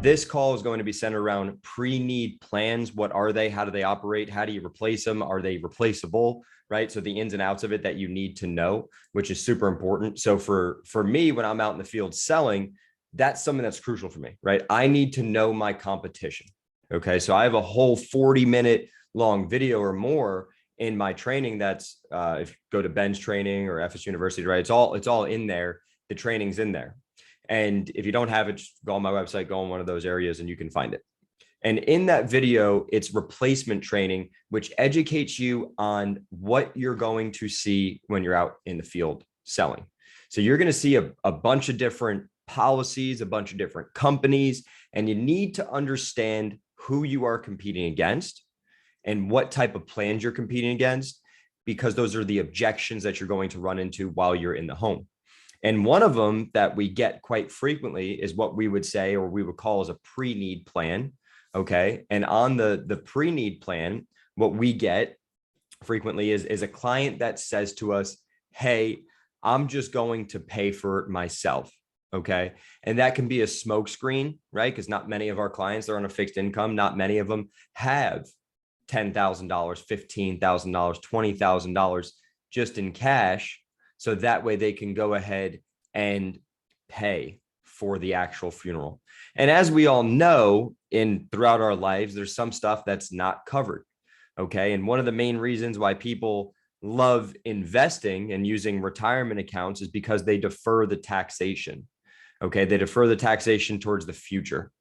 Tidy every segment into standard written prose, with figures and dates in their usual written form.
This call is going to be centered around pre-need plans. What are they? How do they operate? How do you replace them? Are they replaceable? Right? So the ins and outs of it that you need to know, which is super important. So for me, when I'm out in the field selling, that's something that's crucial for me, right? I need to know my competition. Okay. So I have a whole 40-minute long video or more in my training. That's if you go to Ben's training or FS University, right? It's all in there. The training's in there. And if you don't have it, just go on my website, go on one of those areas and you can find it. And in that video, it's replacement training, which educates you on what you're going to see when you're out in the field selling. So you're going to see a bunch of different policies, a bunch of different companies, and you need to understand who you are competing against and what type of plans you're competing against, because those are the objections that you're going to run into while you're in the home. And one of them that we get quite frequently is what we would say, or we would call as a pre-need plan. Okay. And on the pre-need plan, what we get frequently is a client that says to us, hey, I'm just going to pay for it myself. Okay. And that can be a smokescreen, right? Because not many of our clients are on a fixed income. Not many of them have $10,000, $15,000, $20,000 just in cash. So that way they can go ahead and pay for the actual funeral. And as we all know, throughout our lives, there's some stuff that's not covered. Okay. And one of the main reasons why people love investing and using retirement accounts is because they defer the taxation. Okay. They defer the taxation towards the future.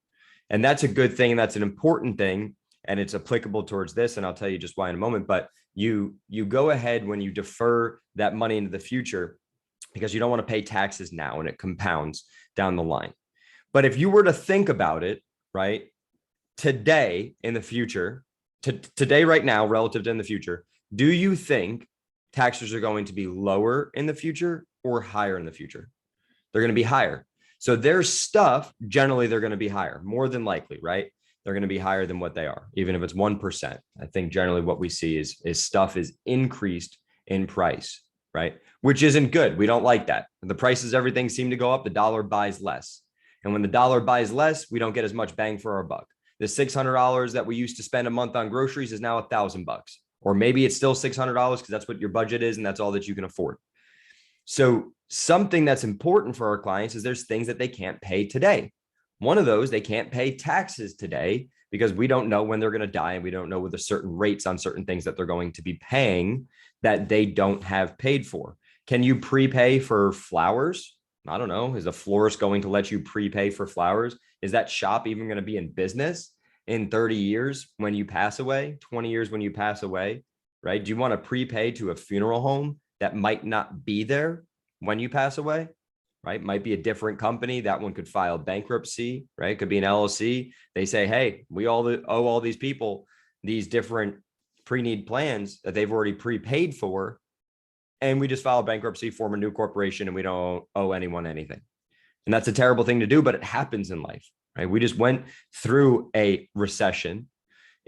And that's a good thing. That's an important thing. And it's applicable towards this. And I'll tell you just why in a moment. But you go ahead when you defer that money into the future, because you don't want to pay taxes now and it compounds down the line. But if you were to think about it, right, today in the future, today, right now, relative to in the future, do you think taxes are going to be lower in the future or higher in the future? They're going to be higher. So their stuff, generally, they're going to be higher, more than likely, right? They're going to be higher than what they are, even if it's 1%. I think generally what we see is stuff is increased in price, right? Which isn't good. We don't like that. The prices, everything seem to go up. The dollar buys less. And when the dollar buys less, we don't get as much bang for our buck. The $600 that we used to spend a month on groceries is now $1,000, or maybe it's still $600 because that's what your budget is and that's all that you can afford. So something that's important for our clients is there's things that they can't pay today. One of those, they can't pay taxes today because we don't know when they're going to die, and we don't know with the certain rates on certain things that they're going to be paying that they don't have paid for. Can you prepay for flowers? I don't know. Is a florist going to let you prepay for flowers? Is that shop even going to be in business in 30 years when you pass away, 20 years when you pass away, right? Do you want to prepay to a funeral home that might not be there when you pass away? Right? Might be a different company. That one could file bankruptcy, right? Could be an LLC. They say, hey, we all owe all these people these different pre-need plans that they've already prepaid for. And we just file bankruptcy, form a new corporation, and we don't owe anyone anything. And that's a terrible thing to do, but it happens in life, right? We just went through a recession,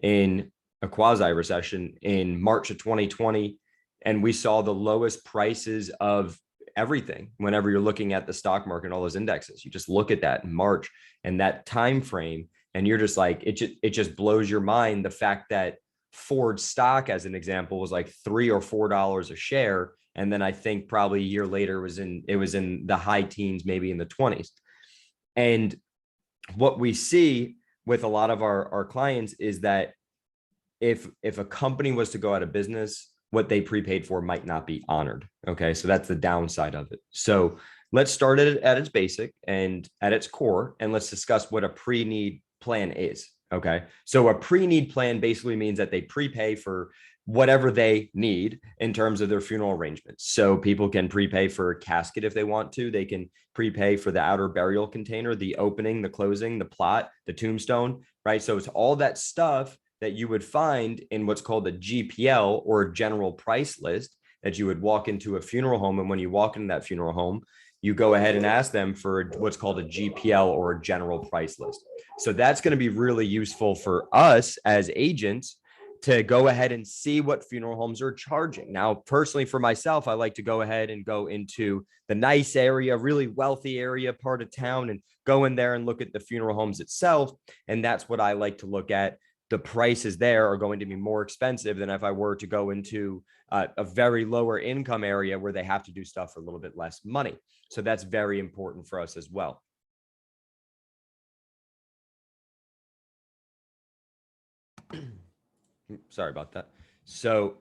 in a quasi recession in March of 2020. And we saw the lowest prices of everything. Whenever you're looking at the stock market and all those indexes, you just look at that in March and that time frame, and you're just like, it just blows your mind. The fact that Ford stock, as an example, was like $3 or $4 a share, and then I think probably a year later it was in the high teens, maybe in the 20s. And what we see with a lot of our clients is that if a company was to go out of business, what they prepaid for might not be honored. Okay. So that's the downside of it. So let's start it at its basic and at its core, and let's discuss what a pre-need plan is. Okay. So a pre-need plan basically means that they prepay for whatever they need in terms of their funeral arrangements. So people can prepay for a casket if they want to. They can prepay for the outer burial container, the opening, the closing, the plot, the tombstone, right? So it's all that stuff that you would find in what's called a GPL, or a general price list, that you would walk into a funeral home. And when you walk into that funeral home, you go ahead and ask them for what's called a GPL, or a general price list. So that's going to be really useful for us as agents to go ahead and see what funeral homes are charging. Now, personally, for myself, I like to go ahead and go into the nice area, really wealthy area part of town, and go in there and look at the funeral homes itself. And that's what I like to look at. The prices there are going to be more expensive than if I were to go into a very lower income area where they have to do stuff for a little bit less money. So that's very important for us as well. Sorry about that. So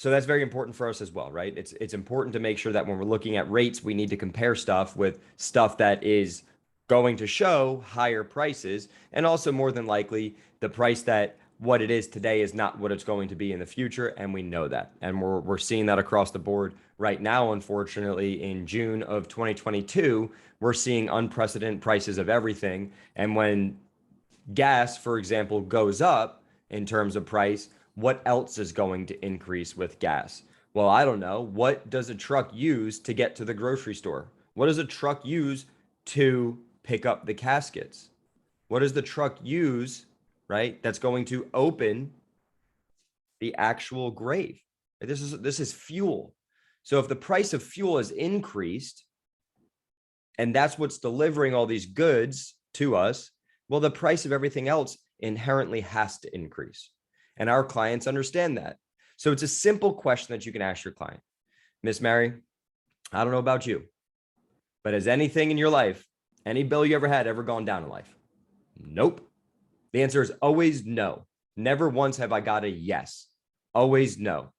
that's very important for us as well, right? It's important to make sure that when we're looking at rates, we need to compare stuff with stuff that is going to show higher prices, and also more than likely the price that what it is today is not what it's going to be in the future, and we know that, and we're seeing that across the board right now. Unfortunately, in June of 2022, we're seeing unprecedented prices of everything, and when gas, for example, goes up in terms of price, what else is going to increase with gas? Well, I don't know. What does a truck use to get to the grocery store? What does a truck use to pick up the caskets? What does the truck use, right? That's going to open the actual grave. This is fuel. So if the price of fuel has increased, and that's what's delivering all these goods to us, well, the price of everything else inherently has to increase. And our clients understand that. So it's a simple question that you can ask your client. Miss Mary, I don't know about you, but has anything in your life, any bill you ever had, ever gone down in life? Nope. The answer is always no. Never once have I got a yes. Always no.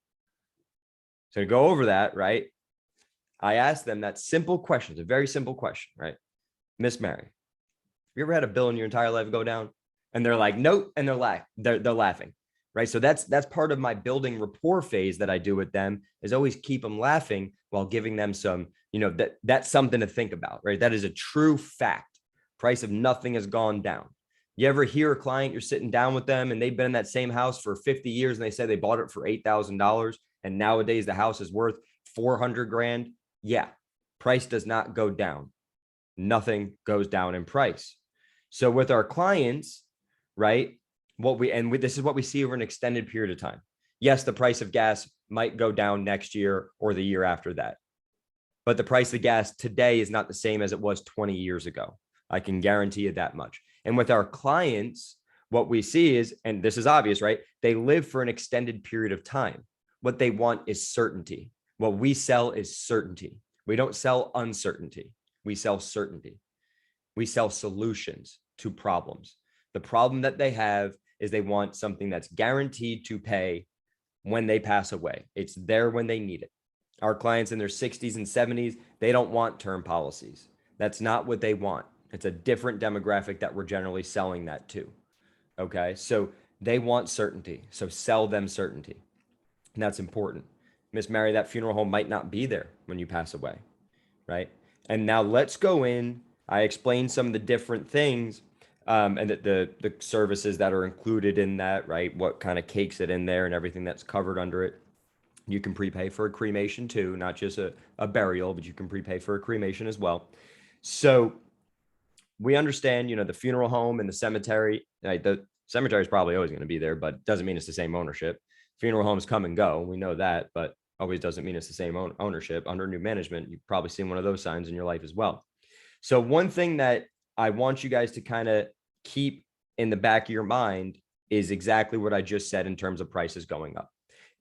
So to go over that, right? I asked them that simple question. It's a very simple question, right? Miss Mary, have you ever had a bill in your entire life go down? And they're like, nope. And they're laughing, right? So that's part of my building rapport phase that I do with them, is always keep them laughing while giving them some, that's something to think about, right? That is a true fact. Price of nothing has gone down. You ever hear a client, you're sitting down with them and they've been in that same house for 50 years and they say they bought it for $8,000 and nowadays the house is worth 400 grand? Yeah, price does not go down. Nothing goes down in price. So with our clients, right, this is what we see over an extended period of time. Yes, the price of gas might go down next year or the year after that, but the price of gas today is not the same as it was 20 years ago. I can guarantee you that much. And with our clients, what we see is, and this is obvious, right? They live for an extended period of time. What they want is certainty. What we sell is certainty. We don't sell uncertainty. We sell certainty. We sell solutions to problems. The problem that they have is they want something that's guaranteed to pay when they pass away. It's there when they need it. Our clients in their 60s and 70s, they don't want term policies. That's not what they want. It's a different demographic that we're generally selling that to. Okay, so they want certainty. So sell them certainty. And that's important. Miss Mary, that funeral home might not be there when you pass away, right? And now let's go in. I explained some of the different things and the services that are included in that, right? What kind of cakes it in there and everything that's covered under it. You can prepay for a cremation too, not just a burial, but you can prepay for a cremation as well. So we understand, the funeral home and the cemetery, right? The cemetery is probably always going to be there, but doesn't mean it's the same ownership. Funeral homes come and go. We know that, but always doesn't mean it's the same ownership. Under new management, you've probably seen one of those signs in your life as well. So one thing that I want you guys to kind of keep in the back of your mind is exactly what I just said in terms of prices going up.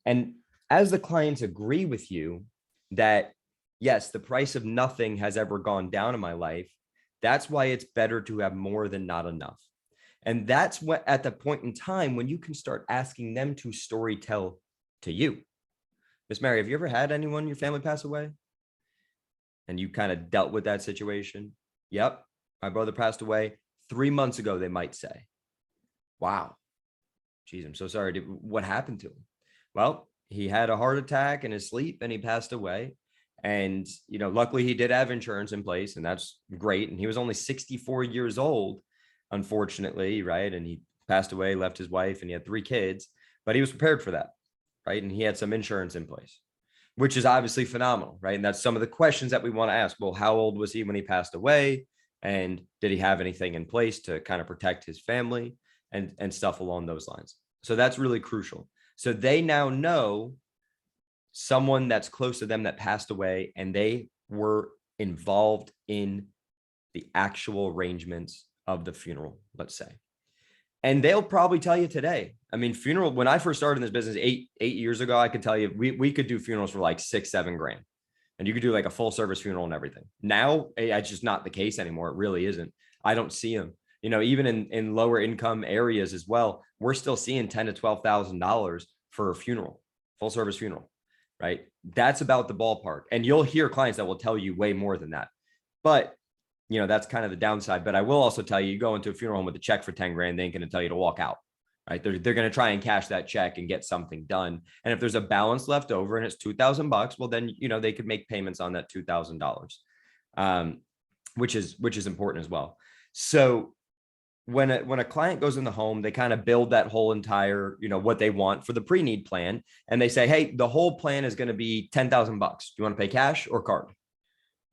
And as the clients agree with you that, yes, the price of nothing has ever gone down in my life, that's why it's better to have more than not enough. And that's what, at the point in time when you can start asking them to story tell to you. Miss Mary, have you ever had anyone in your family pass away? And you kind of dealt with that situation? Yep. My brother passed away 3 months ago, they might say. Wow. Geez, I'm so sorry. What happened to him? Well, he had a heart attack in his sleep and he passed away. And, luckily he did have insurance in place and that's great. And he was only 64 years old, unfortunately, right? And he passed away, left his wife, and he had 3 kids, but he was prepared for that, right? And he had some insurance in place, which is obviously phenomenal, right? And that's some of the questions that we want to ask. Well, how old was he when he passed away? And did he have anything in place to kind of protect his family and stuff along those lines? So that's really crucial. So they now know someone that's close to them that passed away, and they were involved in the actual arrangements of the funeral, let's say. And they'll probably tell you today. I mean, funeral, when I first started in this business eight years ago, I could tell you we could do funerals for like 6-7 grand. And you could do like a full service funeral and everything. Now, it's just not the case anymore. It really isn't. I don't see them. You know, even in lower income areas as well, we're still seeing $10,000 to $12,000 for a funeral, full service funeral, right? That's about the ballpark. And you'll hear clients that will tell you way more than that. But, you know, that's kind of the downside. But I will also tell you, you go into a funeral home with a check for 10 grand, they ain't going to tell you to walk out. Right. They're going to try and cash that check and get something done. And if there's a balance left over and it's $2,000, well, then, you know, they could make payments on that $2,000, which is important as well. So when a client goes in the home, they kind of build that whole entire, you know, what they want for the pre-need plan. And they say, hey, the whole plan is going to be $10,000. Do you want to pay cash or card?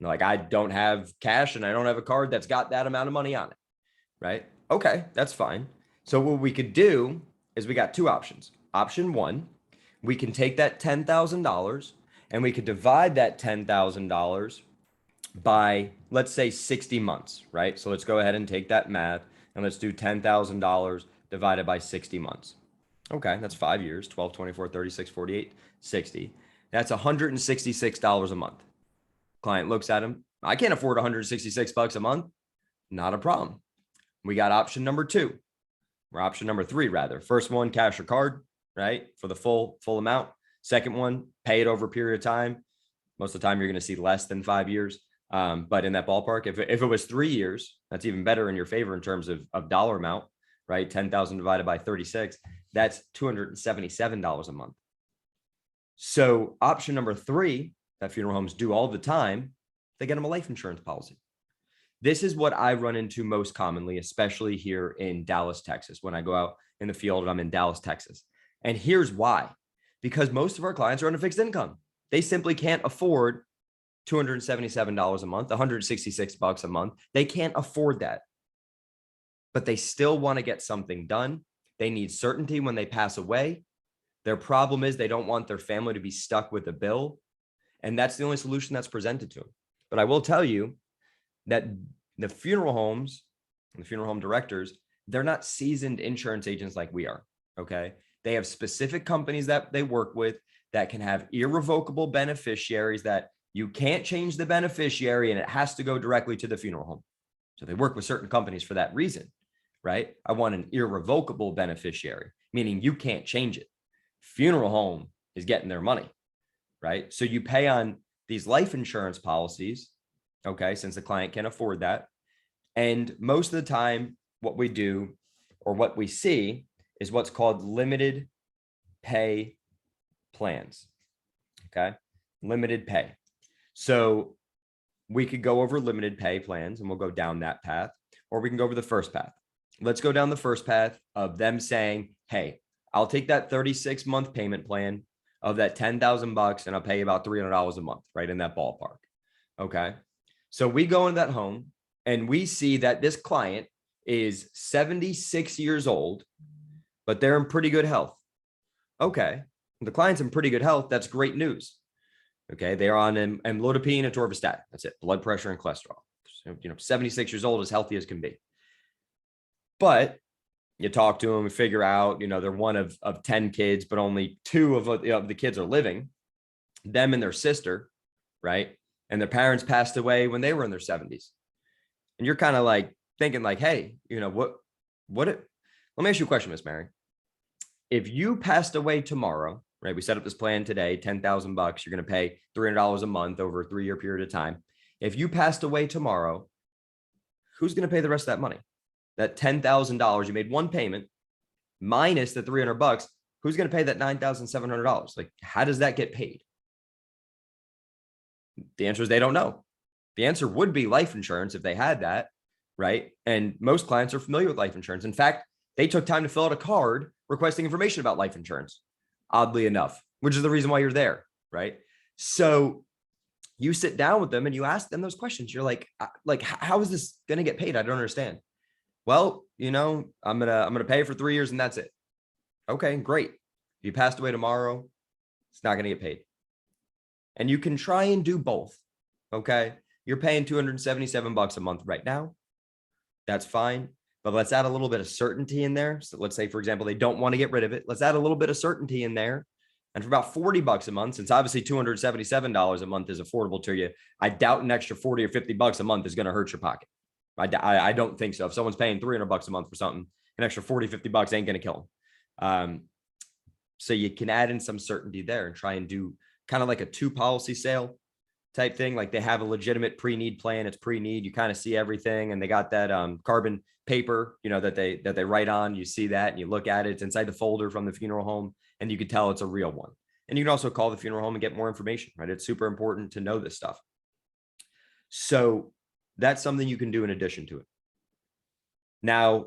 And like, I don't have cash and I don't have a card that's got that amount of money on it. Right. Okay, that's fine. So what we could do is we got two options. Option one, we can take that $10,000 and we could divide that $10,000 by, let's say, 60 months, right? So let's go ahead and take that math and let's do $10,000 divided by 60 months. Okay, that's 5 years, 12, 24, 36, 48, 60. That's $166 a month. Client looks at him. I can't afford $166 a month. Not a problem. We got option number two. Or option number three, rather. First one, cash or card, right? For the full amount. Second one, pay it over a period of time. Most of the time, you're going to see less than 5 years. But in that ballpark, if it was 3 years, that's even better in your favor in terms of dollar amount, right? 10,000 divided by 36, that's $277 a month. So option number three that funeral homes do all the time, they get them a life insurance policy. This is what I run into most commonly, especially here in Dallas, Texas. When I go out in the field and I'm in Dallas, Texas. And here's why. Because most of our clients are on a fixed income. They simply can't afford $277 a month, $166 a month. They can't afford that. But they still want to get something done. They need certainty when they pass away. Their problem is they don't want their family to be stuck with a bill. And that's the only solution that's presented to them. But I will tell you that the funeral homes and the funeral home directors, they're not seasoned insurance agents like we are. Okay. They have specific companies that they work with that can have irrevocable beneficiaries that you can't change the beneficiary and it has to go directly to the funeral home. So they work with certain companies for that reason, right? I want an irrevocable beneficiary, meaning you can't change it. Funeral home is getting their money, right? So you pay on these life insurance policies, okay, since the client can afford that. And most of the time, what we do or what we see is what's called limited pay plans, okay? Limited pay. So we could go over limited pay plans and we'll go down that path, or we can go over the first path. Let's go down the first path of them saying, hey, I'll take that 36-month payment plan of that $10,000 and I'll pay about $300 a month, right in that ballpark. Okay. So we go into that home and we see that this client is 76 years old, but they're in pretty good health. Okay. The client's in pretty good health. That's great news. Okay. They're on amlodipine and atorvastatin. That's it. Blood pressure and cholesterol. So, 76 years old, as healthy as can be. But you talk to them and figure out, they're one of 10 kids, but only 2 of the kids are living, them and their sister, right? And their parents passed away when they were in their 70s. And you're kind of like thinking like, hey, let me ask you a question, Miss Mary. If you passed away tomorrow, right? We set up this plan today, $10,000, you're going to pay $300 a month over a 3-year period of time. If you passed away tomorrow, who's going to pay the rest of that money? That $10,000, you made one payment minus the $300, who's going to pay that $9,700? Like, how does that get paid? The answer is they don't know. The answer would be life insurance if they had that, right? And most clients are familiar with life insurance. In fact, they took time to fill out a card requesting information about life insurance, oddly enough, which is the reason why you're there, right? So you sit down with them and you ask them those questions. You're like, how is this going to get paid? I don't understand. Well, I'm gonna pay for 3 years and that's it. Okay, great. If you passed away tomorrow, it's not going to get paid. And you can try and do both. Okay. You're paying $277 a month right now. That's fine. But let's add a little bit of certainty in there. So let's say, for example, they don't want to get rid of it. Let's add a little bit of certainty in there. And for about $40 a month, since obviously $277 a month is affordable to you, I doubt an extra 40 or $50 a month is going to hurt your pocket. I don't think so. If someone's paying $300 a month for something, an extra 40, $50 ain't going to kill them. So you can add in some certainty there and try and do kind of like a 2 policy sale type thing. Like they have a legitimate pre-need plan. It's pre-need. You kind of see everything, and they got that carbon paper, that they write on. You see that and you look at it. It's inside the folder from the funeral home, and you can tell it's a real one. And you can also call the funeral home and get more information, right? It's super important to know this stuff. So that's something you can do in addition to it. Now,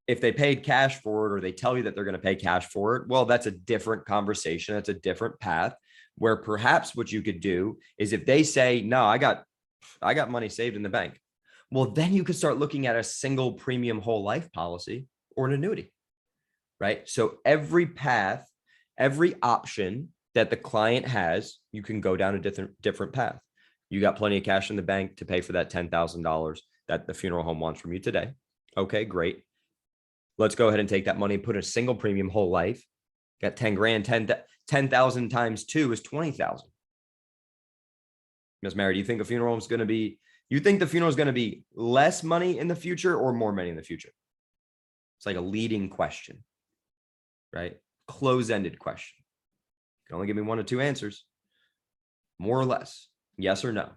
if they paid cash for it, or they tell you that they're going to pay cash for it, well, that's a different conversation. That's a different path, where perhaps what you could do is, if they say, no, I got money saved in the bank, well, then you could start looking at a single premium whole life policy or an annuity, right? So every path, every option that the client has, you can go down a different path. You got plenty of cash in the bank to pay for that $10,000 that the funeral home wants from you today. Okay, great. Let's go ahead and take that money and put in a single premium whole life. Got 10 grand, 10,000 times 2 is 20,000. Ms. Mary, do you think a funeral is going to be, you think the funeral is going to be less money in the future or more money in the future? It's like a leading question, right? Close-ended question. You can only give me 1 or 2 answers, more or less, yes or no,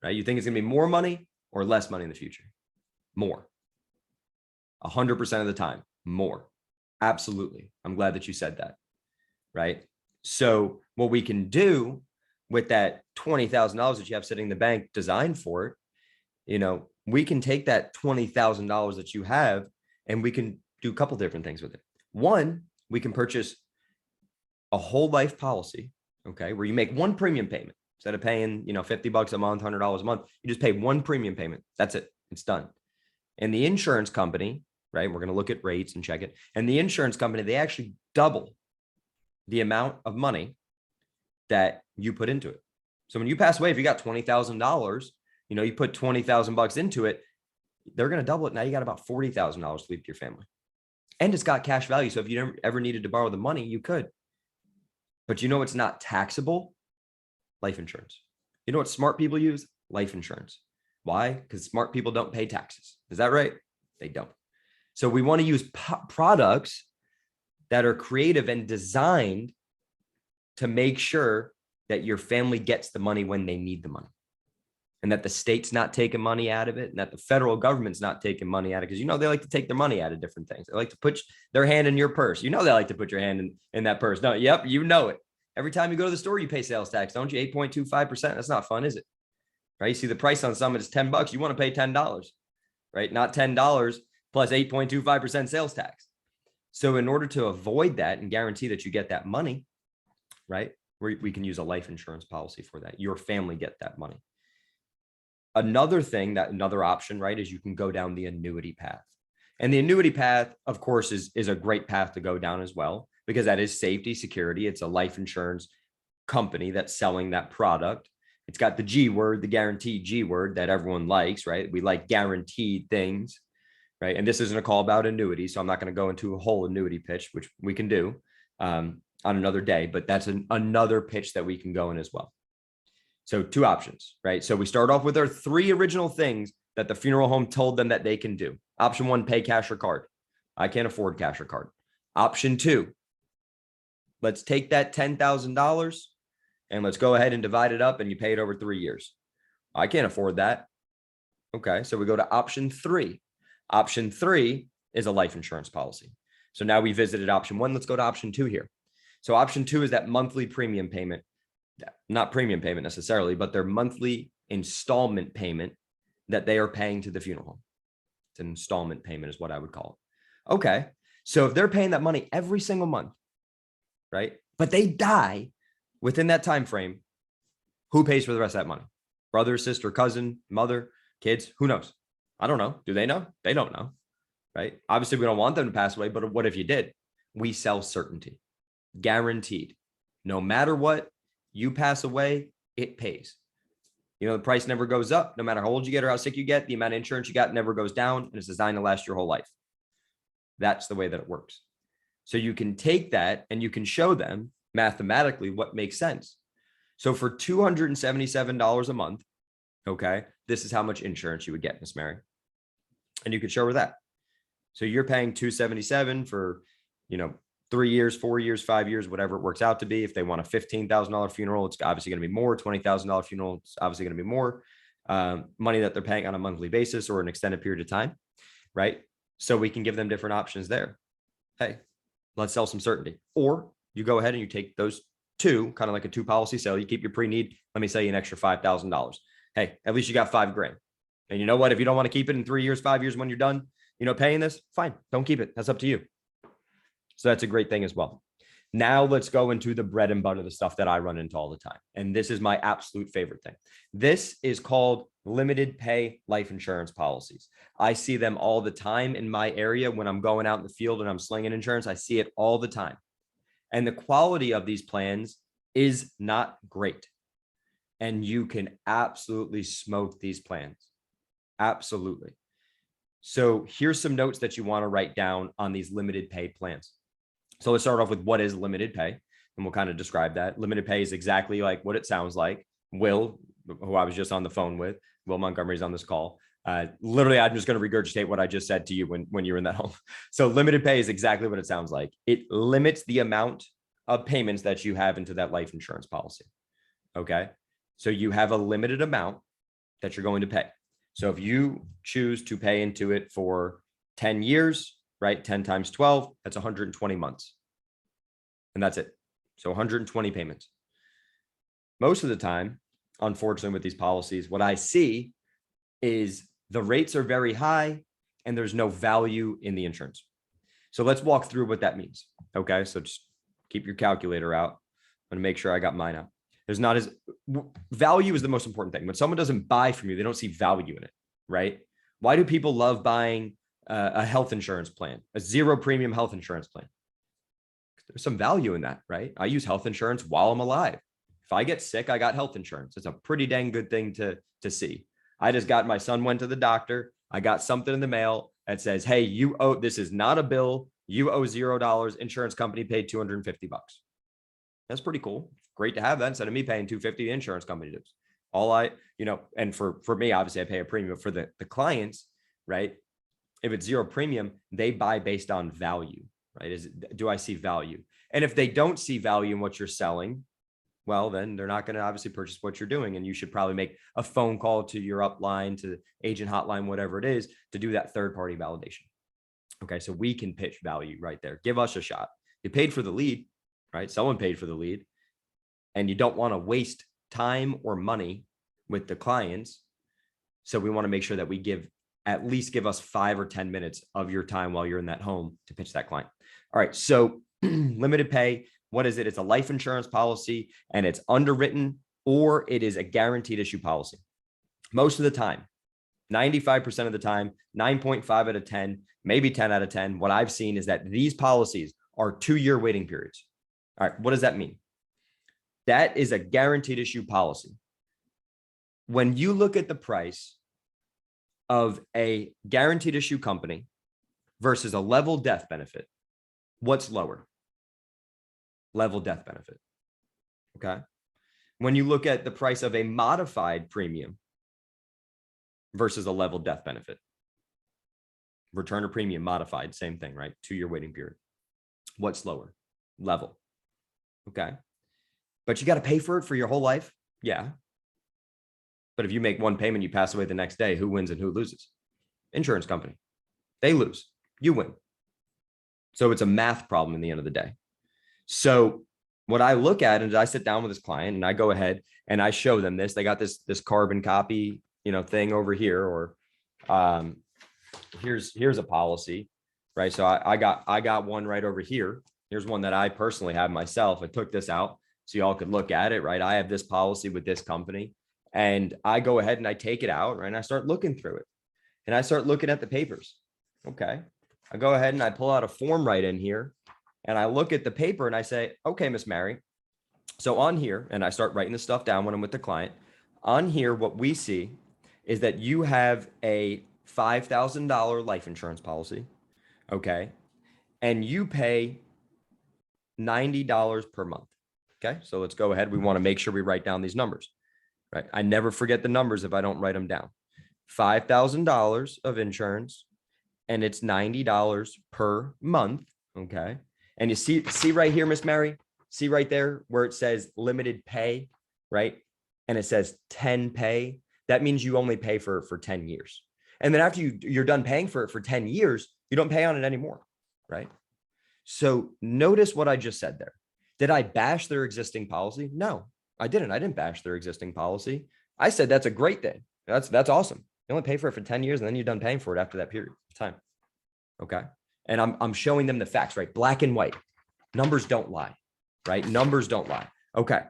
right? You think it's going to be more money or less money in the future? More. 100% of the time, more. Absolutely. I'm glad that you said that, right? So what we can do with that $20,000 that you have sitting in the bank designed for it, we can take that $20,000 that you have, and we can do a couple different things with it. One, we can purchase a whole life policy, okay, where you make 1 premium payment. Instead of paying, $50 a month, $100 a month, you just pay 1 premium payment. That's it. It's done. And the insurance company, right, we're going to look at rates and check it. And the insurance company, they actually double the amount of money that you put into it. So when you pass away, if you got $20,000, you put $20,000 into it, they're going to double it. Now you got about $40,000 to leave to your family. And it's got cash value. So if you ever needed to borrow the money, you could. But it's not taxable? Life insurance. You know what smart people use? Life insurance. Why? Because smart people don't pay taxes. Is that right? They don't. So we want to use products that are creative and designed to make sure that your family gets the money when they need the money, and that the state's not taking money out of it, and that the federal government's not taking money out of it. Because, they like to take their money out of different things. They like to put their hand in your purse. They like to put your hand in that purse. No, yep, it. Every time you go to the store, you pay sales tax, don't you? 8.25%. That's not fun, is it? Right? You see the price on some, it's $10. You want to pay $10, right? Not $10 plus 8.25% sales tax. So in order to avoid that and guarantee that you get that money, right, we can use a life insurance policy for that. Your family get that money. Another option, right, is you can go down the annuity path. And the annuity path, of course, is a great path to go down as well, because that is safety, security. It's a life insurance company that's selling that product. It's got the G word, the guaranteed G word that everyone likes, right? We like guaranteed things, right? And this isn't a call about annuity, so I'm not going to go into a whole annuity pitch, which we can do on another day, but that's another pitch that we can go in as well. So 2 options, right? So we start off with our 3 original things that the funeral home told them that they can do. Option 1, pay cash or card. I can't afford cash or card. Option 2, let's take that $10,000 and let's go ahead and divide it up, and you pay it over 3 years. I can't afford that. Okay, so we go to option 3. Option 3 is a life insurance policy. So now we visited option 1. Let's go to option 2 here. So option 2 is that monthly premium payment, not premium payment necessarily, but their monthly installment payment that they are paying to the funeral home. It's an installment payment is what I would call it. Okay, so if they're paying that money every single month, right, but they die within that time frame, who pays for the rest of that money? Brother, sister, cousin, mother, kids, who knows? I don't know. Do they know? They don't know, right? Obviously, we don't want them to pass away, but what if you did? we sell certainty, guaranteed. No matter what, you pass away, it pays. The price never goes up. No matter how old you get or how sick you get, the amount of insurance you got never goes down, and it's designed to last your whole life. That's the way that it works. So you can take that and you can show them mathematically what makes sense. So for $277 a month, okay, this is how much insurance you would get, Miss Mary. And you could show her that. So you're paying $277 for, 3 years, 4 years, 5 years, whatever it works out to be. If they want a $15,000 funeral, it's obviously going to be more. $20,000 funeral, it's obviously going to be more money that they're paying on a monthly basis or an extended period of time, right? So we can give them different options there. Hey, let's sell some certainty. Or you go ahead and you take those two, kind of like a 2 policy sale. You keep your pre-need. Let me sell you an extra $5,000. Hey, at least you got $5,000. And you know what? If you don't want to keep it in 3 years, 5 years, when you're done, paying this, fine. Don't keep it. That's up to you. So that's a great thing as well. Now let's go into the bread and butter, the stuff that I run into all the time. And this is my absolute favorite thing. This is called limited pay life insurance policies. I see them all the time in my area when I'm going out in the field and I'm slinging insurance. I see it all the time. And the quality of these plans is not great. And you can absolutely smoke these plans. Absolutely. So here's some notes that you want to write down on these limited pay plans. So let's start off with what is limited pay, and we'll kind of describe that. Limited pay is exactly like what it sounds like. Will, who I was just on the phone with, Will Montgomery's on this call. Literally, I'm just going to regurgitate what I just said to you when you were in that home. So limited pay is exactly what it sounds like. It limits the amount of payments that you have into that life insurance policy. Okay. So you have a limited amount that you're going to pay. So if you choose to pay into it for 10 years, right? 10 times 12, that's 120 months. And that's it. So 120 payments. Most of the time, unfortunately, with these policies, what I see is the rates are very high and there's no value in the insurance. So let's walk through what that means. Okay. So just keep your calculator out. I'm going to make sure I got mine out. There's not as value is the most important thing. When someone doesn't buy from you, they don't see value in it, right? Why do people love buying a health insurance plan, a 0 premium health insurance plan? There's some value in that, right? I use health insurance while I'm alive. If I get sick, I got health insurance. It's a pretty dang good thing to see. I just got, my son went to the doctor. I got something in the mail that says, hey, you owe, this is not a bill. You owe $0. Insurance company paid $250. That's pretty cool. Great to have that instead of me paying $250, the insurance company does. All I, and for me, obviously I pay a premium for the clients, right? If it's 0 premium, they buy based on value, right? Do I see value? And if they don't see value in what you're selling, well, then they're not going to obviously purchase what you're doing. And you should probably make a phone call to your upline, to agent hotline, whatever it is, to do that third-party validation. Okay, so we can pitch value right there. Give us a shot. You paid for the lead, right? Someone paid for the lead. And you don't want to waste time or money with the clients. So we want to make sure that we at least give us 5 or 10 minutes of your time while you're in that home to pitch that client. All right. So limited pay, what is it? It's a life insurance policy and it's underwritten, or it is a guaranteed issue policy. Most of the time, 95% of the time, 9.5 out of 10, maybe 10 out of 10. What I've seen is that these policies are 2-year waiting periods. All right. What does that mean? That is a guaranteed issue policy. When you look at the price of a guaranteed issue company versus a level death benefit, what's lower? Level death benefit. Okay. When you look at the price of a modified premium versus a level death benefit, return or premium modified, same thing, right? 2-year waiting period. What's lower? Level. Okay. But you got to pay for it for your whole life. Yeah. But if you make one payment, you pass away the next day, who wins and who loses? Insurance company. They lose. You win. So it's a math problem in the end of the day. So what I look at is I sit down with this client and I go ahead and I show them this. They got this carbon copy, thing over here, or here's a policy, right? So I got one right over here. Here's one that I personally have myself. I took this out so y'all could look at it, right? I have this policy with this company and I go ahead and I take it out, right? And I start looking through it and I start looking at the papers. Okay. I go ahead and I pull out a form right in here And I look at the paper and I say, okay, Miss Mary. So on here, and I start writing the stuff down when I'm with the client. On here, what we see is that you have a $5,000 life insurance policy. Okay. And you pay $90 per month. Okay. So let's go ahead. We want to make sure we write down these numbers, right? I never forget the numbers if I don't write them down. $5,000 of insurance, and it's $90 per month. Okay. And you see right here, Miss Mary, see right there where it says limited pay, right? And it says 10 pay. That means you only pay for 10 years. And then after you're done paying for it for 10 years, you don't pay on it anymore, right? So notice what I just said there. Did I bash their existing policy? No, I didn't. I didn't bash their existing policy. I said, that's a great thing. That's awesome. You only pay for it for 10 years and then you're done paying for it after that period of time. Okay. And I'm showing them the facts, right? Black and white. Numbers don't lie, right? Numbers don't lie. Okay.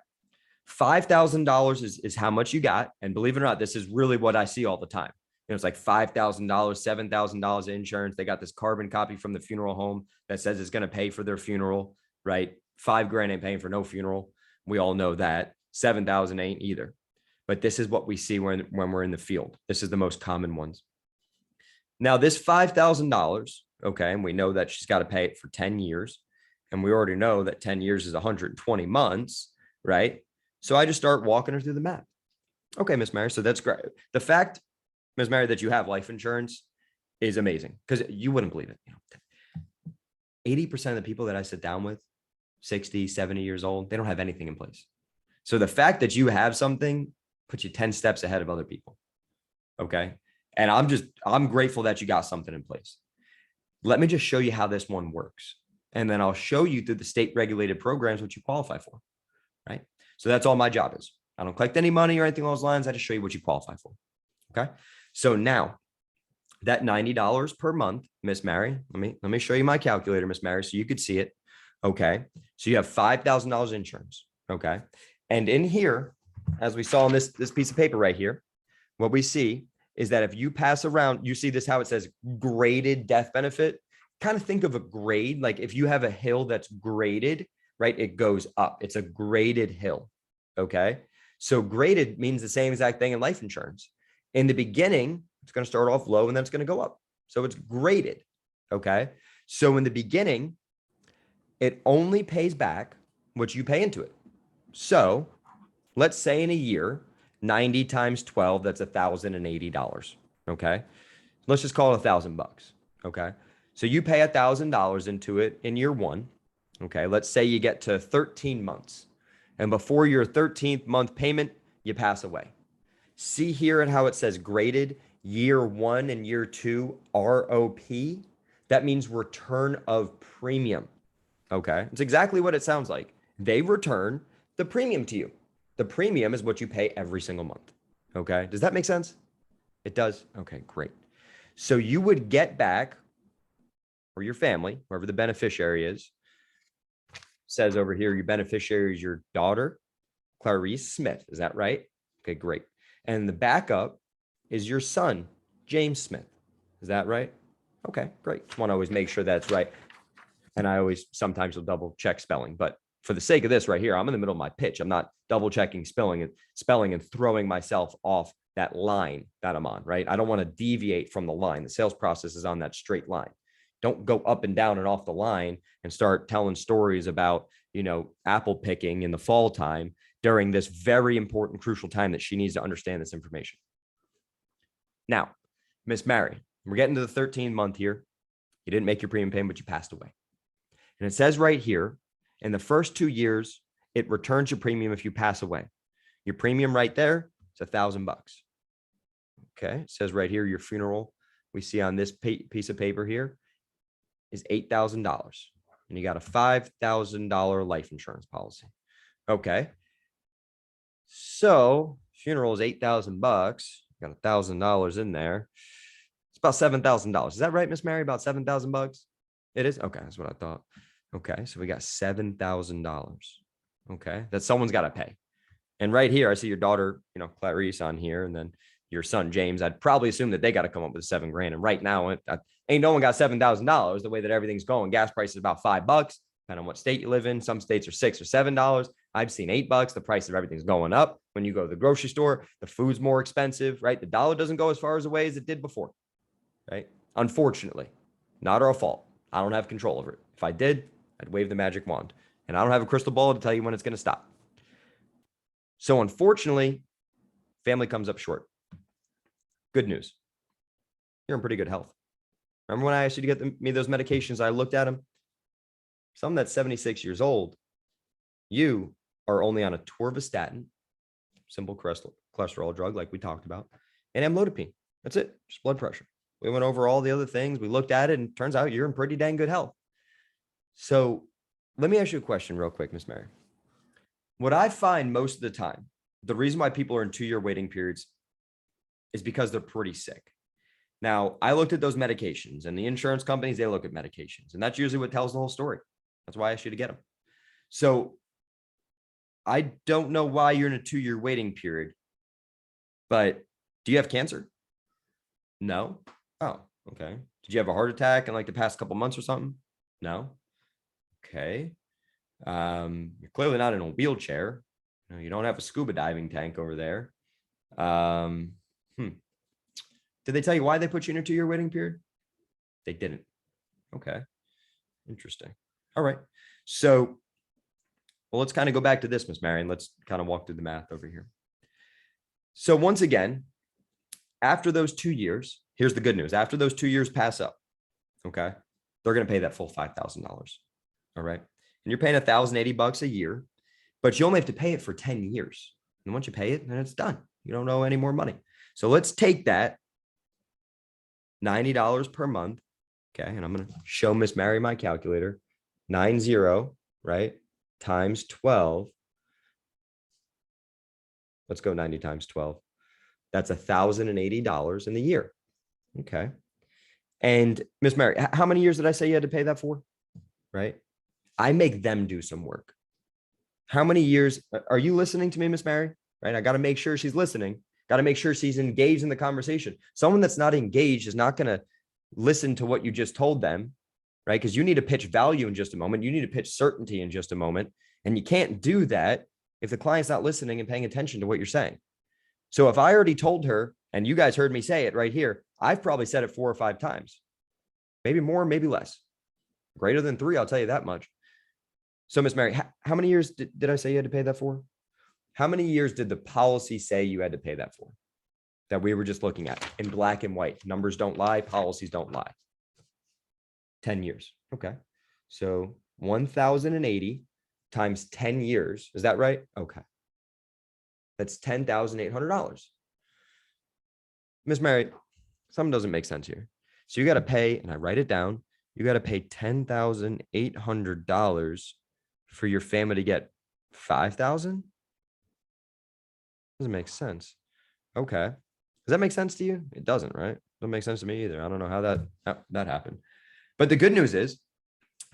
$5,000 is how much you got. And believe it or not, this is really what I see all the time. You know, it's like $5,000, $7,000 of insurance. They got this carbon copy from the funeral home that says it's going to pay for their funeral, right? $5,000 ain't paying for no funeral. We all know that. 7,000 ain't either. But this is what we see when we're in the field. This is the most common ones. Now this $5,000, okay, and we know that she's got to pay it for 10 years. And we already know that 10 years is 120 months, right? So I just start walking her through the math. Okay, Miss Mary, so that's great. The fact, Ms. Mary, that you have life insurance is amazing because you wouldn't believe it. 80% of the people that I sit down with, 60, 70 years old, they don't have anything in place. So the fact that you have something puts you 10 steps ahead of other people. Okay. And I'm grateful that you got something in place. Let me just show you how this one works. And then I'll show you through the state regulated programs what you qualify for. Right. So that's all my job is. I don't collect any money or anything along those lines. I just show you what you qualify for. Okay. So now that $90 per month, Miss Mary, let me show you my calculator, Miss Mary, so you could see it. Okay. So you have $5,000 insurance. Okay. And in here, as we saw on this piece of paper right here, what we see is that if you pass around, you see this, how it says graded death benefit. Kind of think of a grade. Like if you have a hill that's graded, right, it goes up. It's a graded hill. Okay. So graded means the same exact thing in life insurance. In the beginning, it's going to start off low and then it's going to go up. So it's graded. Okay. So in the beginning, it only pays back what you pay into it. So let's say in a year, 90 times 12, that's $1,080. Okay. Let's just call it $1,000. Okay. So you pay $1,000 into it in year one. Okay. Let's say you get to 13 months and before your 13th month payment, you pass away. See here and how it says graded year one and year two ROP. That means return of premium. Okay. It's exactly what it sounds like. They return the premium to you. The premium is what you pay every single month. Okay. Does that make sense? It does. Okay, great. So you would get back, or your family, whoever the beneficiary is, says over here, your beneficiary is your daughter, Clarice Smith. Is that right? Okay, great. And the backup is your son, James Smith. Is that right? Okay, great. Just want to always make sure that's right. And I always sometimes will double check spelling, but for the sake of this right here, I'm in the middle of my pitch. I'm not double checking spelling and throwing myself off that line that I'm on, right? I don't want to deviate from the line. The sales process is on that straight line. Don't go up and down and off the line and start telling stories about, apple picking in the fall time during this very important, crucial time that she needs to understand this information. Now, Miss Mary, we're getting to the 13th month here. You didn't make your premium payment, but you passed away. And it says right here, in the first 2 years, it returns your premium if you pass away. Your premium right there is $1,000. Okay. It says right here, your funeral we see on this piece of paper here is $8,000. And you got a $5,000 life insurance policy. Okay. So funeral is $8,000. Got $1,000 in there. It's about $7,000. Is that right, Miss Mary? About $7,000? It is? Okay. That's what I thought. Okay. So we got $7,000. Okay. That someone's got to pay. And right here, I see your daughter, Clarice on here, and then your son, James. I'd probably assume that they got to come up with $7,000. And right now, ain't no one got $7,000 the way that everything's going. Gas price is about $5. depending on what state you live in. Some states are $6 or $7. I've seen $8. The price of everything's going up. When you go to the grocery store, the food's more expensive, right? The dollar doesn't go as far as away as it did before, right? Unfortunately, not our fault. I don't have control over it. If I did, I'd wave the magic wand. And I don't have a crystal ball to tell you when it's going to stop. So unfortunately, family comes up short. Good news. You're in pretty good health. Remember when I asked you to get me those medications? I looked at them. Someone that's 76 years old, you are only on a torvastatin, simple cholesterol drug like we talked about, and amlodipine. That's it, just blood pressure. We went over all the other things. We looked at it, and it turns out you're in pretty dang good health. So let me ask you a question real quick, Miss Mary. What I find most of the time, the reason why people are in 2-year waiting periods is because they're pretty sick. Now, I looked at those medications, and the insurance companies, they look at medications, and that's usually what tells the whole story. That's why I asked you to get them. So I don't know why you're in a 2-year waiting period, but do you have cancer? No. Oh, okay. Did you have a heart attack in like the past couple months or something? No. Okay. You're clearly not in a wheelchair. You don't have a scuba diving tank over there. Did they tell you why they put you in a 2-year waiting period? They didn't. Okay. Interesting. All right. So, well, let's kind of go back to this, Miss Marion. Let's kind of walk through the math over here. So once again, after those 2 years, here's the good news. After those 2 years pass up, okay, they're going to pay that full $5,000. All right. And you're paying $1,080 a year, but you only have to pay it for 10 years. And once you pay it, then it's done. You don't owe any more money. So let's take that $90 per month. Okay. And I'm going to show Miss Mary my calculator. 90, right? Times 12. Let's go 90 times 12. That's $1,080 in the year. Okay. And Miss Mary, how many years did I say you had to pay that for? Right? I make them do some work. How many years are you listening to me, Miss Mary? Right? I got to make sure she's listening. Got to make sure she's engaged in the conversation. Someone that's not engaged is not going to listen to what you just told them, right? Because you need to pitch value in just a moment. You need to pitch certainty in just a moment. And you can't do that if the client's not listening and paying attention to what you're saying. So if I already told her, and you guys heard me say it right here, I've probably said it 4 or 5 times, maybe more, maybe less. Greater than 3, I'll tell you that much. So Miss Mary, how many years did I say you had to pay that for? How many years did the policy say you had to pay that for? That we were just looking at in black and white. Numbers don't lie, policies don't lie. 10 years. Okay. So 1,080 times 10 years. Is that right? Okay. That's $10,800. Miss Mary, something doesn't make sense here. So you got to pay, and I write it down, you got to pay $10,800 for your family to get 5,000? Doesn't make sense. Okay. Does that make sense to you? It doesn't, right? Doesn't make sense to me either. I don't know how that happened. But the good news is,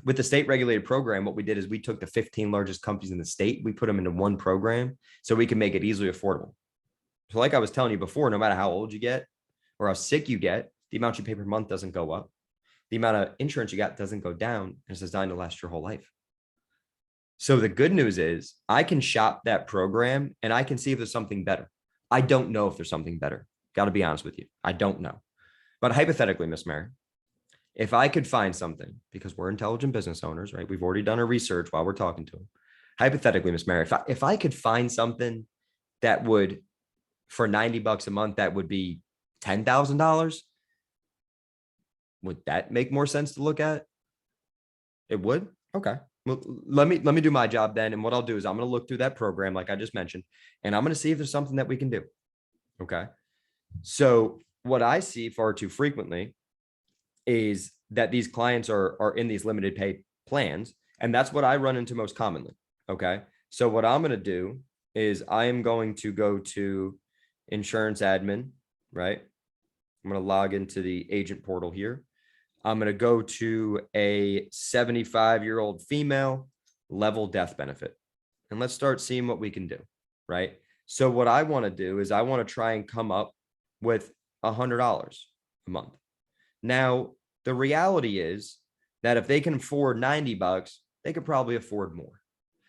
with the state regulated program, what we did is we took the 15 largest companies in the state, we put them into one program so we can make it easily affordable. So like I was telling you before, no matter how old you get or how sick you get, the amount you pay per month doesn't go up. The amount of insurance you got doesn't go down, and it's designed to last your whole life. So the good news is I can shop that program and I can see if there's something better. I don't know if there's something better. Got to be honest with you. I don't know. But hypothetically, Miss Mary, if I could find something, because we're intelligent business owners, right? We've already done our research while we're talking to them. Hypothetically, Miss Mary, if I could find something that would, for $90 a month, that would be $10,000, would that make more sense to look at? It would? Okay. Well, let me do my job then. And what I'll do is I'm going to look through that program, like I just mentioned, and I'm going to see if there's something that we can do. Okay. So what I see far too frequently is that these clients are in these limited pay plans. And that's what I run into most commonly. Okay. So what I'm going to do is I am going to go to insurance admin, right? I'm going to log into the agent portal here. I'm going to go to a 75-year-old female level death benefit, and let's start seeing what we can do, right? So what I want to do is I want to try and come up with $100 a month. Now, the reality is that if they can afford $90, they could probably afford more.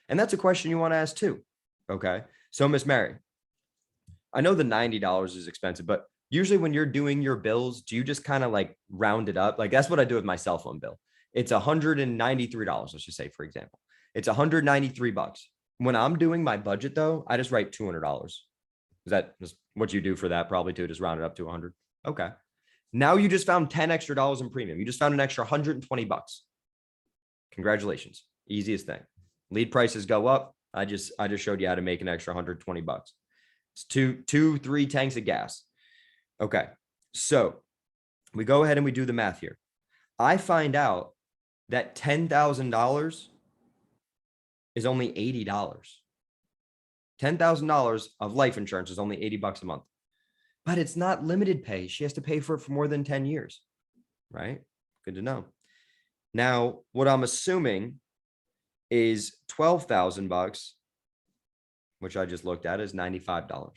And that's a question you want to ask too. Okay. So Miss Mary, I know the $90 is expensive, but usually when you're doing your bills, do you just kind of like round it up? Like that's what I do with my cell phone bill. It's $193, let's just say, for example. It's $193. When I'm doing my budget though, I just write $200. Is that just what you do for that? Probably too, just round it up to 100. Okay. Now you just found 10 extra dollars in premium. You just found an extra $120. Congratulations. Easiest thing. Lead prices go up. I just showed you how to make an extra $120. It's two, 3 tanks of gas. Okay. So we go ahead and we do the math here. I find out that $10,000 is only $80. $10,000 of life insurance is only $80 a month, but it's not limited pay. She has to pay for it for more than 10 years, right? Good to know. Now, what I'm assuming is $12,000, which I just looked at, is $95.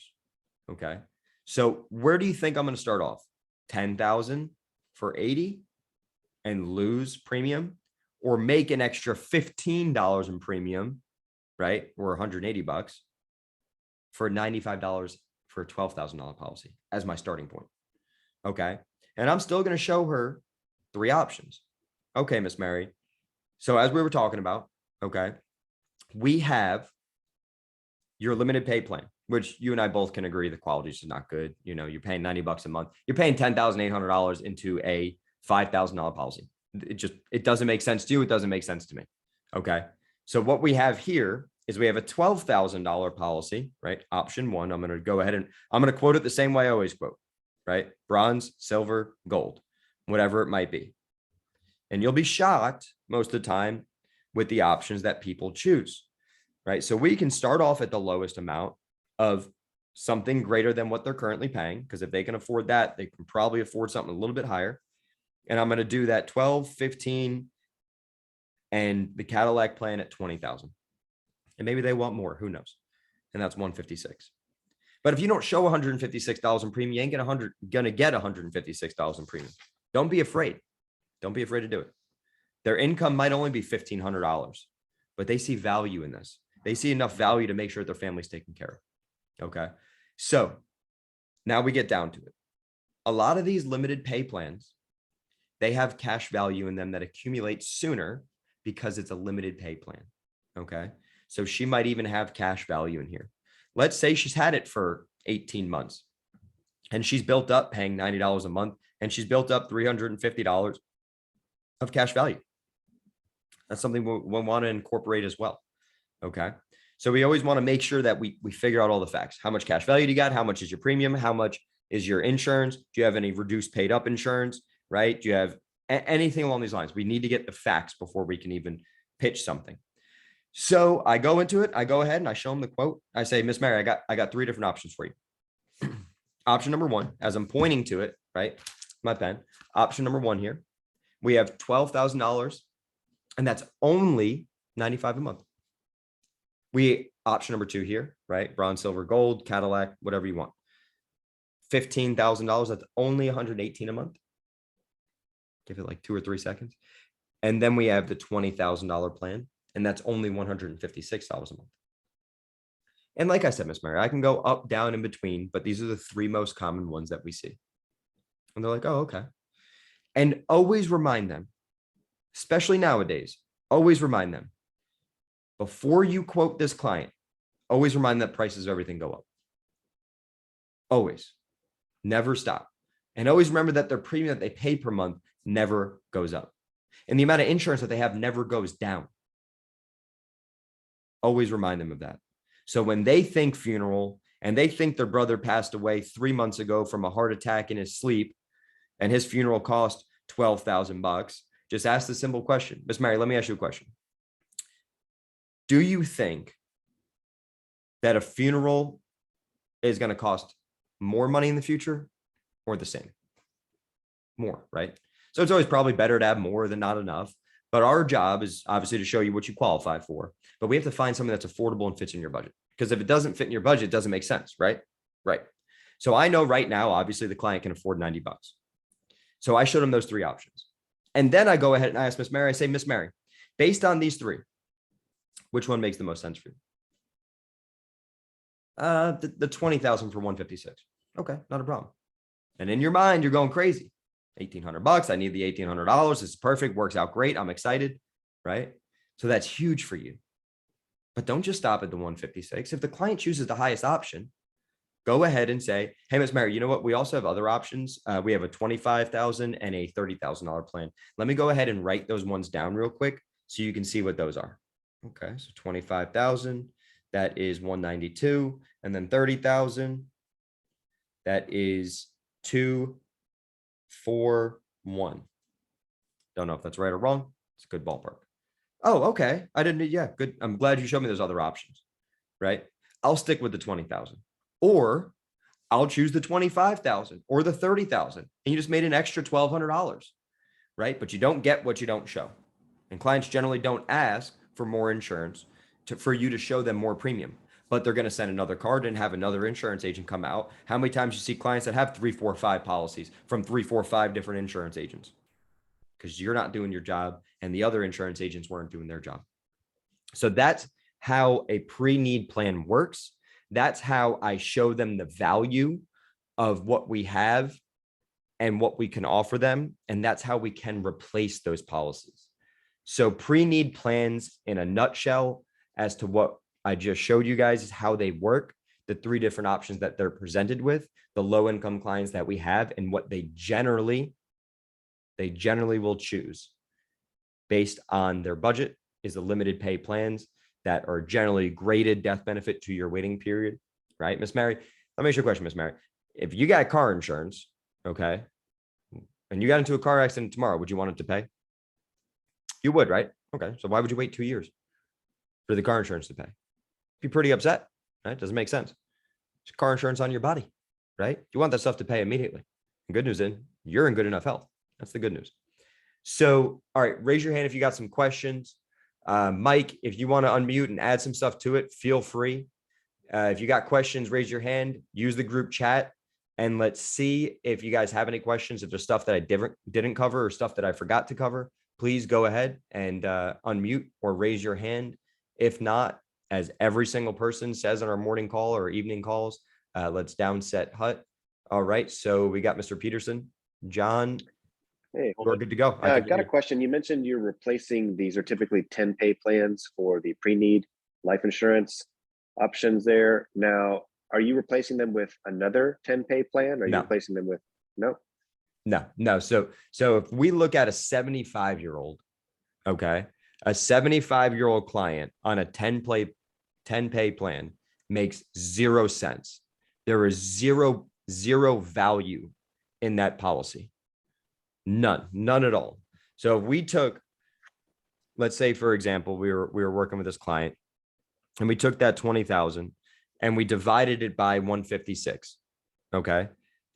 Okay. So where do you think I'm going to start off? 10,000 for 80 and lose premium, or make an extra $15 in premium, right? Or $180 for $95 for a $12,000 policy as my starting point. Okay. And I'm still going to show her 3 options. Okay, Miss Mary. So as we were talking about, okay, we have your limited pay plan, which you and I both can agree the quality is not good. You know, you're paying $90 a month. You're paying $10,800 into a $5,000 policy. It doesn't make sense to you. It doesn't make sense to me. Okay. So what we have here is we have a $12,000 policy, right? Option 1. I'm going to go ahead and I'm going to quote it the same way I always quote, right? Bronze, silver, gold, whatever it might be. And you'll be shocked most of the time with the options that people choose, right? So we can start off at the lowest amount of something greater than what they're currently paying, because if they can afford that, they can probably afford something a little bit higher. And I'm going to do that 12, 15, and the Cadillac plan at 20,000. And maybe they want more, who knows? And that's 156. But if you don't show $156 in premium, you ain't gonna get $156 in premium. Don't be afraid. Don't be afraid to do it. Their income might only be $1,500, but they see value in this. They see enough value to make sure their family's taken care of. Okay. So now we get down to it. A lot of these limited pay plans, they have cash value in them that accumulates sooner because it's a limited pay plan. Okay. So she might even have cash value in here. Let's say she's had it for 18 months and she's built up paying $90 a month, and she's built up $350 of cash value. That's something we'll want to incorporate as well. Okay. So we always want to make sure that we figure out all the facts. How much cash value do you got? How much is your premium? How much is your insurance? Do you have any reduced paid up insurance? Right? Do you have anything along these lines? We need to get the facts before we can even pitch something. So I go into it. I go ahead and I show them the quote. I say, Miss Mary, I got 3 different options for you. Option number 1, as I'm pointing to it, right? My pen. Option number 1 here. We have $12,000, and that's only $95 a month. Option number 2 here, right? Bronze, silver, gold, Cadillac, whatever you want. $15,000. That's only $118 a month. Give it like 2 or 3 seconds. And then we have the $20,000 plan, and that's only $156 a month. And like I said, Miss Mary, I can go up, down, in between, but these are the 3 most common ones that we see. And they're like, oh, okay. And always remind them, especially nowadays, always remind them, before you quote this client, always remind them that prices of everything go up. Always. Never stop. And always remember that their premium that they pay per month never goes up. And the amount of insurance that they have never goes down. Always remind them of that. So when they think funeral and they think their brother passed away 3 months ago from a heart attack in his sleep and his funeral cost $12,000, just ask the simple question. Miss Mary, let me ask you a question. Do you think that a funeral is going to cost more money in the future or the same? More, right? So it's always probably better to have more than not enough. But our job is obviously to show you what you qualify for. But we have to find something that's affordable and fits in your budget. Because if it doesn't fit in your budget, it doesn't make sense, right? Right. So I know right now, obviously, the client can afford $90. So I showed them those 3 options. And then I go ahead and I ask Miss Mary, I say, Miss Mary, based on these 3, Which one makes the most sense for you? The 20,000 for 156. Okay, not a problem. And in your mind, you're going crazy. $1,800. I need the $1,800. It's perfect. Works out great. I'm excited, right? So that's huge for you. But don't just stop at the 156. If the client chooses the highest option, go ahead and say, hey, Miss Mary, you know what? We also have other options. We have a $25,000 and a $30,000 plan. Let me go ahead and write those ones down real quick so you can see what those are. Okay, so 25,000, that is 192, and then 30,000, that is 241. Don't know if that's right or wrong. It's a good ballpark. Oh, okay. I didn't. Yeah, good. I'm glad you showed me those other options, right? I'll stick with the 20,000, or I'll choose the 25,000 or the 30,000, and you just made an extra $1,200, right? But you don't get what you don't show. And clients generally don't ask for more insurance for you to show them more premium, but they're going to send another card and have another insurance agent come out. How many times you see clients that have 3, 4, 5 policies from 3, 4, 5 different insurance agents? Because you're not doing your job and the other insurance agents weren't doing their job. So that's how a pre-need plan works. That's how I show them the value of what we have and what we can offer them. And that's how we can replace those policies. So pre-need plans in a nutshell as to what I just showed you guys is how they work, the 3 different options that they're presented with, the low income clients that we have, and what they generally will choose based on their budget is the limited pay plans that are generally graded death benefit to your waiting period, right? Miss Mary, let me ask you a question, Miss Mary. If you got car insurance, okay, and you got into a car accident tomorrow, would you want it to pay? You would, right? Okay, so why would you wait 2 years for the car insurance to pay? Be pretty upset, right? Doesn't make sense. It's car insurance on your body, right? You want that stuff to pay immediately. The good news is you're in good enough health. That's the good news. So, all right, raise your hand if you got some questions. Mike, if you want to unmute and add some stuff to it, feel free. If you got questions, raise your hand, use the group chat, and let's see if you guys have any questions. If there's stuff that I didn't cover or stuff that I forgot to cover, please go ahead and unmute or raise your hand. If not, as every single person says on our morning call or evening calls, let's downset hut. All right, so we got Mr. Peterson. John, hey, we're good to go. I got a question. You mentioned you're replacing, these are typically 10-pay plans for the pre-need life insurance options there. Now, are you replacing them with another 10-pay plan? Or are you replacing them with, no? No. So if we look at a 75-year-old, okay, a 75-year-old client on a 10-pay plan makes 0 cents. There is zero value in that policy. None at all. So if we took, let's say, for example, we were working with this client and we took that 20,000 and we divided it by 156. Okay.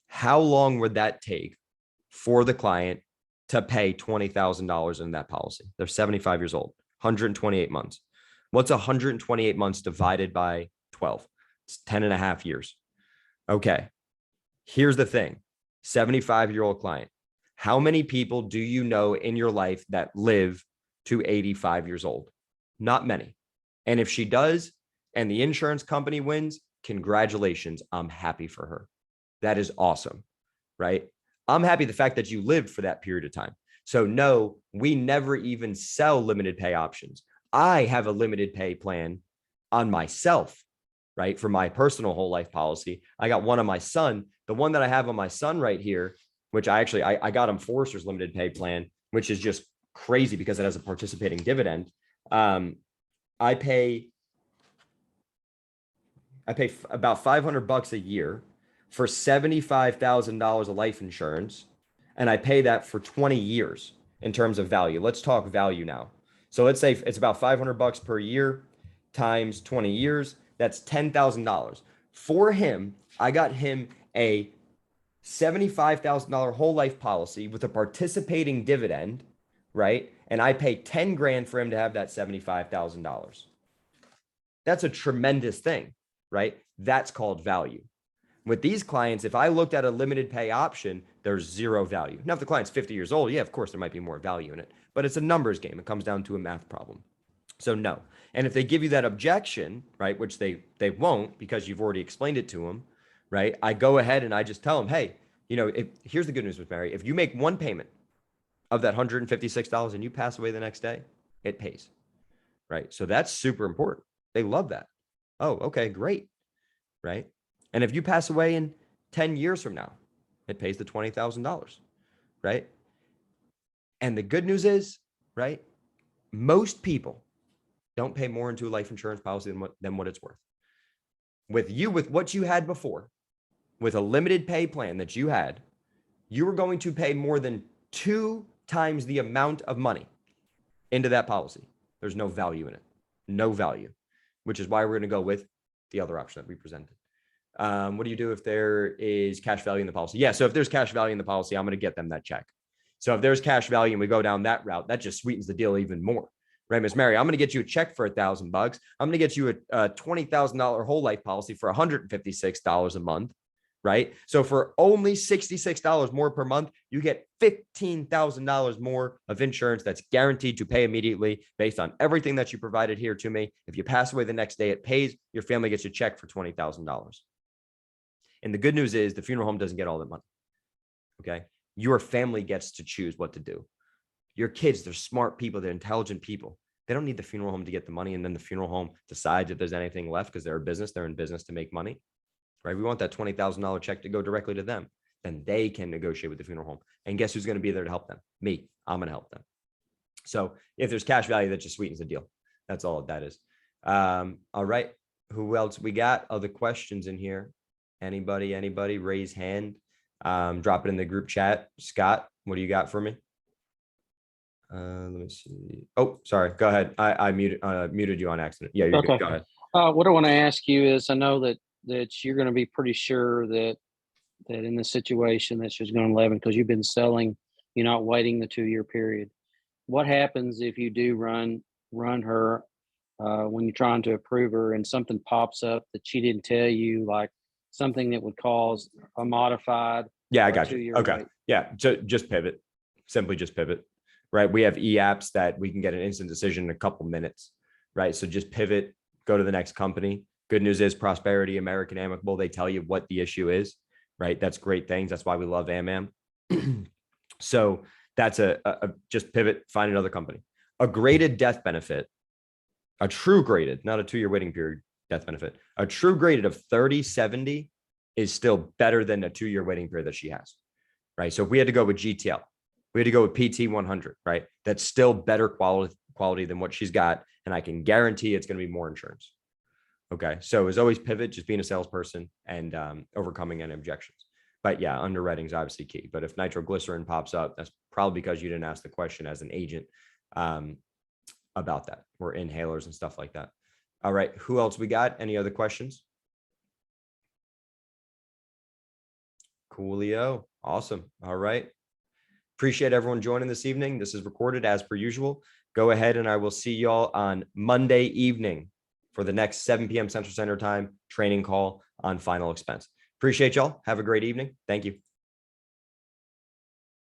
How long would that take for the client to pay $20,000 in that policy? They're 75 years old, 128 months. What's 128 months divided by 12? It's 10 and a half years. Okay. Here's the thing. 75-year-old client. How many people do you know in your life that live to 85 years old? Not many. And if she does, and the insurance company wins, congratulations. I'm happy for her. That is awesome, right? I'm happy the fact that you lived for that period of time. So no, we never even sell limited pay options. I have a limited pay plan on myself, right? For my personal whole life policy. I got one on my son. The one that I have on my son right here, which I got him Forrester's limited pay plan, which is just crazy because it has a participating dividend. I pay about $500 a year for $75,000 of life insurance. And I pay that for 20 years in terms of value. Let's talk value now. So let's say it's about $500 per year times 20 years. That's $10,000. For him, I got him a $75,000 whole life policy with a participating dividend, right? And I pay 10 grand for him to have that $75,000. That's a tremendous thing, right? That's called value. With these clients, if I looked at a limited pay option, there's 0 value. Now, if the client's 50 years old, yeah, of course, there might be more value in it, but it's a numbers game. It comes down to a math problem. So no. And if they give you that objection, right, which they won't because you've already explained it to them, right? I go ahead and I just tell them, hey, here's the good news with Mary. If you make one payment of that $156 and you pass away the next day, it pays, right? So that's super important. They love that. Oh, okay, great, right? And if you pass away in 10 years from now, it pays the $20,000, right? And the good news is, right, most people don't pay more into a life insurance policy than what it's worth. With what you had before, with a limited pay plan that you had, you were going to pay more than 2 times the amount of money into that policy. There's no value in it, no value, which is why we're going to go with the other option that we presented. What do you do if there is cash value in the policy? Yeah, so if there's cash value in the policy, I'm going to get them that check. So if there's cash value and we go down that route, that just sweetens the deal even more. Right, Miss Mary, I'm going to get you a check for $1,000. I'm going to get you a $20,000 whole life policy for $156 a month. Right. So for only $66 more per month, you get $15,000 more of insurance that's guaranteed to pay immediately based on everything that you provided here to me. If you pass away the next day, it pays. Your family gets a check for $20,000. And the good news is the funeral home doesn't get all that money. Okay. Your family gets to choose what to do. Your kids, they're smart people. They're intelligent people. They don't need the funeral home to get the money. And then the funeral home decides if there's anything left because they're a business. They're in business to make money. Right? We want that $20,000 check to go directly to them. Then they can negotiate with the funeral home. And guess who's going to be there to help them? Me. I'm going to help them. So if there's cash value, that just sweetens the deal. That's all that is. All right. Who else we got? Other questions in here? Anybody? Raise hand. Drop it in the group chat. Scott, what do you got for me? Let me see. Oh, sorry. Go ahead. I muted you on accident. Yeah, you're good. Go ahead. What I want to ask you is, I know that you're going to be pretty sure that in this situation that she's going to 11 because you've been selling, you're not waiting the 2-year period. What happens if you do run her when you're trying to approve her and something pops up that she didn't tell you, like something that would cause a modified? Yeah, I got you. Okay. Wait? Yeah. Just pivot. Simply just pivot. Right. We have e-apps that we can get an instant decision in a couple minutes. Right. So just pivot, go to the next company. Good news is Prosperity, American Amicable, they tell you what the issue is. Right. That's great things. That's why we love AmAm. So that's just pivot, find another company. A graded death benefit, a true graded, not a 2-year waiting period death benefit, a true graded of 30/70 is still better than a 2-year waiting period that she has. Right. So if we had to go with GTL, we had to go with PT 100, right? That's still better quality than what she's got. And I can guarantee it's going to be more insurance. Okay. So as always, pivot, just being a salesperson and overcoming any objections. But yeah, underwriting is obviously key. But if nitroglycerin pops up, that's probably because you didn't ask the question as an agent about that, or inhalers and stuff like that. All right. Who else we got? Any other questions? Coolio. Awesome. All right. Appreciate everyone joining this evening. This is recorded as per usual. Go ahead and I will see y'all on Monday evening for the next 7 p.m. Central Standard Time training call on final expense. Appreciate y'all. Have a great evening. Thank you.